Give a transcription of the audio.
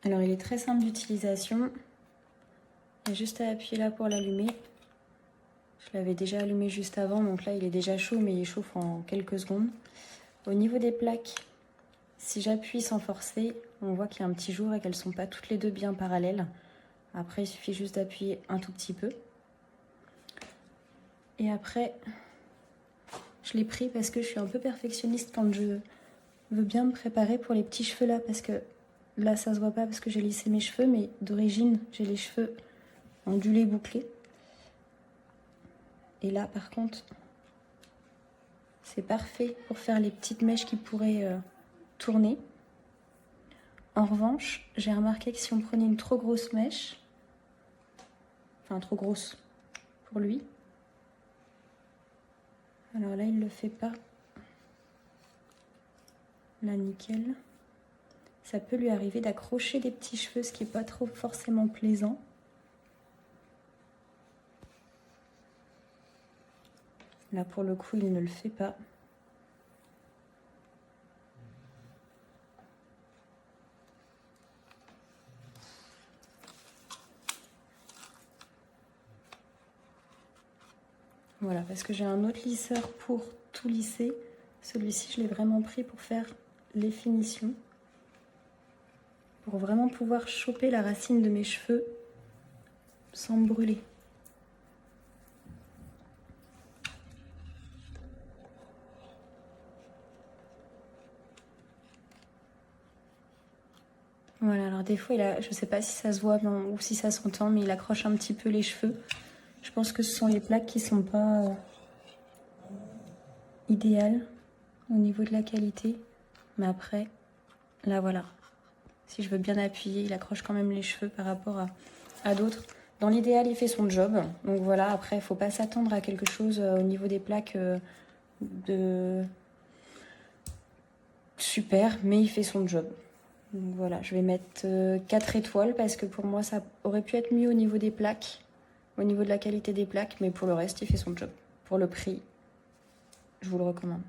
Alors il est très simple d'utilisation. Il y a juste à appuyer là pour l'allumer. Je l'avais déjà allumé juste avant, donc là il est déjà chaud, mais il chauffe en quelques secondes. Au niveau des plaques, si j'appuie sans forcer, on voit qu'il y a un petit jour et qu'elles ne sont pas toutes les deux bien parallèles. Après, il suffit juste d'appuyer un tout petit peu. Et après, je l'ai pris parce que je suis un peu perfectionniste quand je veux bien me préparer pour les petits cheveux là, parce que là ça se voit pas parce que j'ai lissé mes cheveux, mais d'origine j'ai les cheveux ondulés bouclés. Et là par contre, c'est parfait pour faire les petites mèches qui pourraient tourner. En revanche, j'ai remarqué que si on prenait une trop grosse mèche, enfin trop grosse pour lui, alors là il le fait pas, là nickel, ça peut lui arriver d'accrocher des petits cheveux, ce qui est pas trop forcément plaisant. Là pour le coup il ne le fait pas. Voilà, parce que j'ai un autre lisseur pour tout lisser. Celui-ci, je l'ai vraiment pris pour faire les finitions. Pour vraiment pouvoir choper la racine de mes cheveux sans me brûler. Voilà, alors des fois, je ne sais pas si ça se voit ou si ça s'entend, mais il accroche un petit peu les cheveux. Je pense que ce sont les plaques qui ne sont pas idéales au niveau de la qualité. Mais après, là voilà. Si je veux bien appuyer, il accroche quand même les cheveux par rapport à d'autres. Dans l'idéal, il fait son job. Donc voilà, après, il ne faut pas s'attendre à quelque chose au niveau des plaques de super, mais il fait son job. Donc voilà, je vais mettre 4 étoiles parce que pour moi, ça aurait pu être mieux au niveau des plaques, au niveau de la qualité des plaques, mais pour le reste, il fait son job. Pour le prix, je vous le recommande.